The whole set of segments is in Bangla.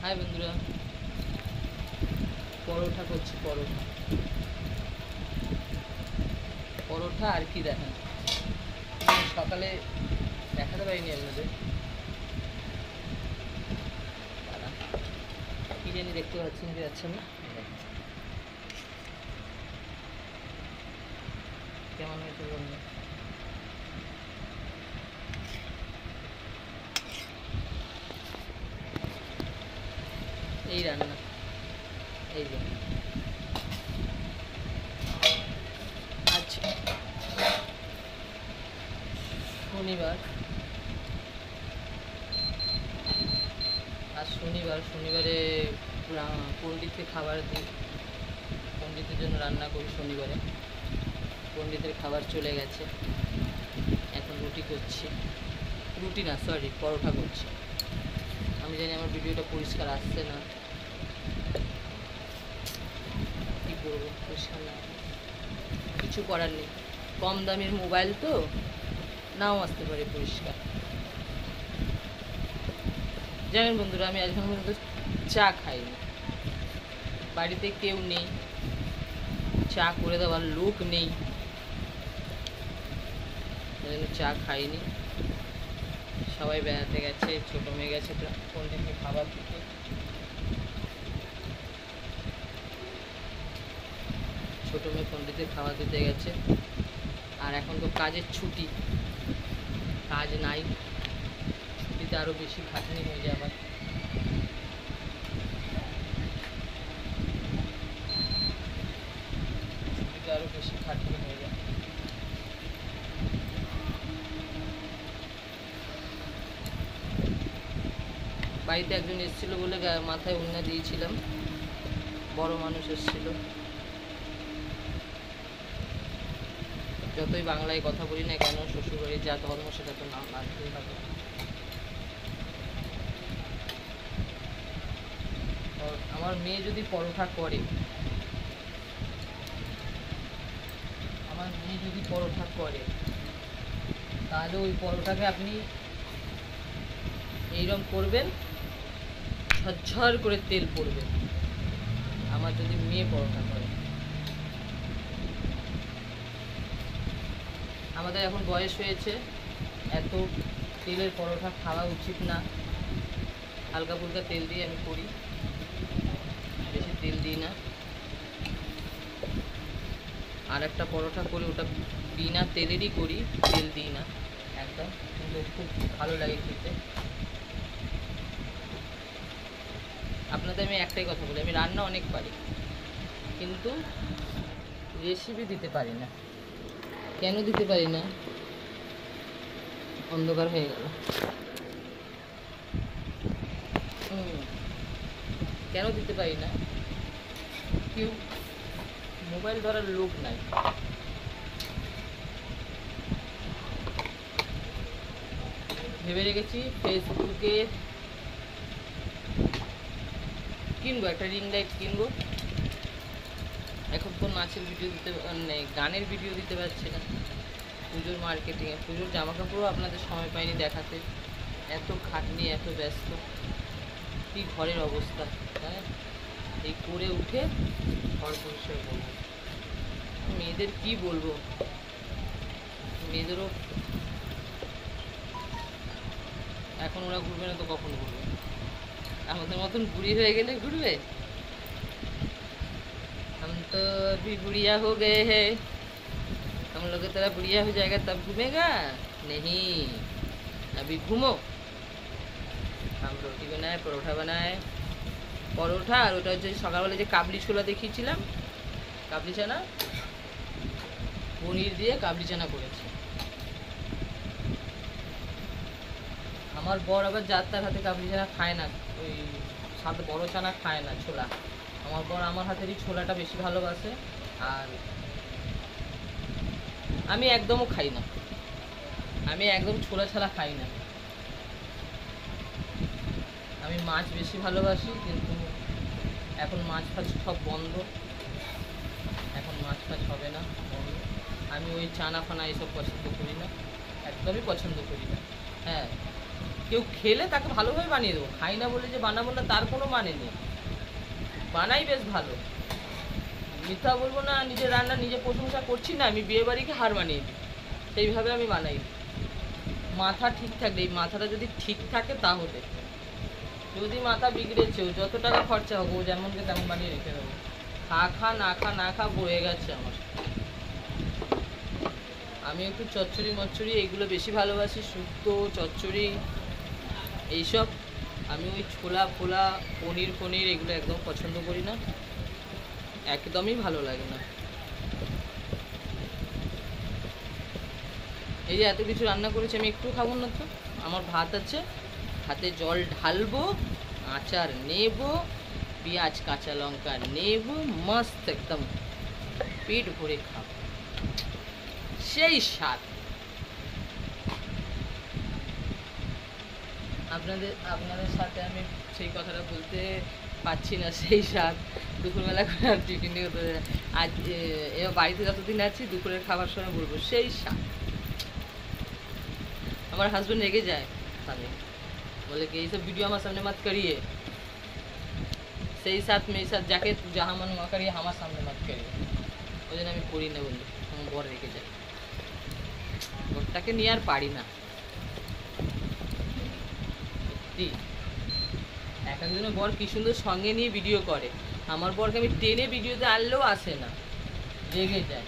হাই বন্ধুরা, পরোটা করছি। পরোটা আর কি দেখেন, সকালে দেখাতে পারিনি আপনাদের। কি জানি দেখতে পাচ্ছেন কি যাচ্ছেন না, কেমন হয়েছে বলুন। এই রান্না, এই যে আচ্ছা শনিবারে পণ্ডিতকে খাবার দিই। পণ্ডিতের জন্য রান্না করি শনিবারে। পণ্ডিতের খাবার চলে গেছে, এখন রুটি করছি। রুটি না, সরি, পরোটা করছি। আমি জানি আমার ভিডিওটা পরিষ্কার আসছে না, কী করবো, পরিষ্কার না, কিছু করার নেই। কম দামের মোবাইল তো, নাও আসতে পারে পরিষ্কার। জানেন বন্ধুরা, আমি আজ পর্যন্ত চা খাইনি। বাড়িতে কেউ নেই, চা করে দেওয়ার লোক নেই, সেজন্য চা খাইনি। সবাই বেড়াতে গেছে, ছোটো মেয়ে গেছে কোন থেকে খাবার দিতে। ছোটো মেয়ে পণ্ডিতে খাবার দিতে গেছে। আর এখন তো কাজের ছুটি, কাজ নাই, ছুটিতে আরও বেশি খাটনি হয়ে যায় আমার। ছুটিতে আরও বেশি খাটনি হয়ে যায়। বাড়িতে একজন এসেছিলো বলে মাথায় উন্না দিয়েছিলাম, বড় মানুষ এসেছিল। যতই বাংলায় কথা বলি না কেন, শ্বশুরবাড়ির যা ধর্ম সেটা তো নাম মানতেই হবে। আমার মেয়ে যদি পরোটা করে, তাহলে ওই পরোটাকে আপনি এইরকম করবেন, ঝরঝর করে তেল পড়বে। আমার যদি মেয়ে পরোটা করে, আমাদের এখন বয়স হয়েছে, এত তেলের পরোটা খাওয়া উচিত না। হালকা ফুলকা তেল দিয়ে আমি করি, বেশি তেল দিই না। আর একটা পরোটা করে ওটা বিনা তেলেরই করি, তেল দিই না একদম, কিন্তু খুব ভালো লাগে খেতে। আপনাদের আমি একটাই কথা বলি, আমি রান্না অনেক পারি, কিন্তু রেসিপি দিতে পারি না। কেন দিতে পারি না? অন্ধকার হয়ে গেল। কেন দিতে পারি না? কেউ মোবাইল ধরার লোক নাই। ভেবে রেখেছি ফেসবুকে কিনবো, একটা রিং লাইট কিনবো। এখন তো নাচের ভিডিও দিতে নেই, গানের ভিডিও দিতে পারছি না। পুজোর মার্কেটিংয়ে, পুজোর জামা কাপড়ও আপনাদের সময় পাইনি দেখাতে, এত খাটনি, এত ব্যস্ত। কি ঘরের অবস্থা, হ্যাঁ, এই করে উঠে ঘর পরিষ্কার করবো। মেয়েদের কি বলবো, মেয়েদেরও এখন ওরা ঘুরবে না তো কখন ঘুরবে? আমাদের মতন বুড়ি হয়ে গেলে ঘুরবে? हम तो अभी बुढ़िया हो गए हैं, हम लोग की तरह बुढ़िया हो जाएगा तब घूमेगा नहीं। अभी घूमो। हम रोटी बनाए, परोठा बनाए, পরোটা আর ওটা হচ্ছে সকালবেলা যে কাবলি ছোলা দেখিয়েছিলাম, কাবলি চানা, পনির দিয়ে কাবলি চানা করেছি। আমার বর আবার যার তার হাতে কাবলি চানা খায় না, ওই সাথে বড় চানা খায় না, ছোলা। আমার বর আমার হাতেরই ছোলাটা বেশি ভালোবাসে। আর আমি একদমও খাই না, আমি একদম ছোলা ছাড়া খাই না। আমি মাছ বেশি ভালোবাসি, কিন্তু এখন মাছ ফাছ সব বন্ধ, এখন মাছ ফাছ হবে না, বন্ধ। আমি ওই চানা ফানা এসব পছন্দ করি না, একদমই পছন্দ করি না। হ্যাঁ, কেউ খেলে তাকে ভালোভাবে বানিয়ে দেবো, খাই না বলে যে বানাবো না তার কোনো মানে নেই, বানাই বেশ ভালো। মিথ্যা বলবো না, নিজের রান্না নিজে প্রশংসা করছি না, আমি বিয়ে বাড়িকে হার মানিয়ে দিই, সেইভাবে আমি বানাই দিই। মাথা ঠিক থাকলে, এই মাথাটা যদি ঠিক থাকে তাহলে, যদি মাথা বিগড়েছেও যত টাকা খরচা হোক ও যেমনকে তেমন বানিয়ে রেখে দেবো। খা খা না খা না খা বয়ে গেছে আমার। আমি একটু চচ্চড়ি মচ্চড়ি এইগুলো বেশি ভালোবাসি, শুক্তো চচ্চড়ি এইসব। আমি ওই ছোলা ফোলা পনির ফনির এগুলো একদম পছন্দ করি না, একদমই ভালো লাগে না। এই যে এত কিছু রান্না করেছি, আমি একটু খাবো না তো? আমার ভাত আছে, ভাতে জল ঢালবো, আচার নেব, পেঁয়াজ কাঁচা লঙ্কা নেব, মস্ত একদম পেট ভরে খাবো, সেই স্বাদ। আপনাদের সাথে আমি সেই কথাটা বলতে পারছি না, সেই স্বাদ দুপুরবেলা করে আর টিফিনে হতে। আজ এবার বাড়িতে যতদিন আছি দুপুরের খাবার সময় বলবো সেই স্বাদ। আমার হাজব্যান্ড রেগে যায় সামনে, बोले कि ये सब वीडियो हमारे सामने मत करिए, সেই সাথ মেয়ে সাথ যাকে যাহা মন ওয়া করিয়ে আমার সামনে মত করিয়ে। ওই জন্য আমি করি না বন্ধু, আমার বর রেগে যায়, বরটাকে নিয়ে আর পারি না সত্যি। এক একজনের বর কি সুন্দর সঙ্গে নিয়ে ভিডিও করে, আমার বরকে আমি টেনে ভিডিওতে আনলেও আসে না, রেগে যায়,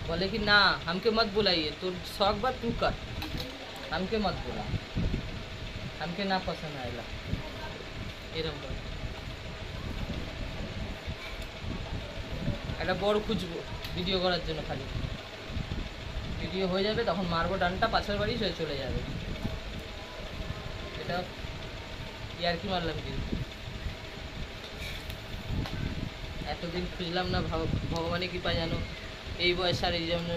বলে কি না हमके मत बुलाइए, তোর শখ বা তু কর, हमके मत बुला, हमके ना पसंद आएगा, এরকম করে। একটা বড় খুঁজবো ভিডিও করার জন্য, খালি ভিডিও হয়ে যাবে তখন মারবো ডানটা, পাশের বাড়ি সে চলে যাবে। এটা ইয়ার কি মারলাম কিন্তু, এতদিন খুঁজলাম না, ভগবানের কৃপা যেন এই বয়স আর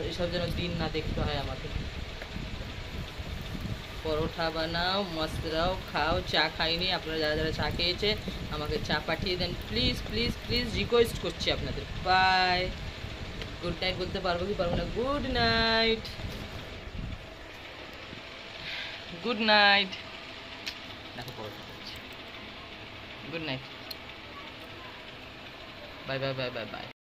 এইসব যেন দিন না দেখতে হয় আমাকে। পরোটা বানাও, মস্তরাও খাও, চা খাইনি, আপনারা যারা যারা চা খেয়েছে আমাকে চা পাঠিয়ে দেন প্লিজ প্লিজ প্লিজ, রিকোয়েস্ট করছি আপনাদের। বাই, গুড নাইট বলতে পারবো কি পারবো না? গুড নাইট, গুড নাইট, দেখো paratha good night, bye bye bye bye by.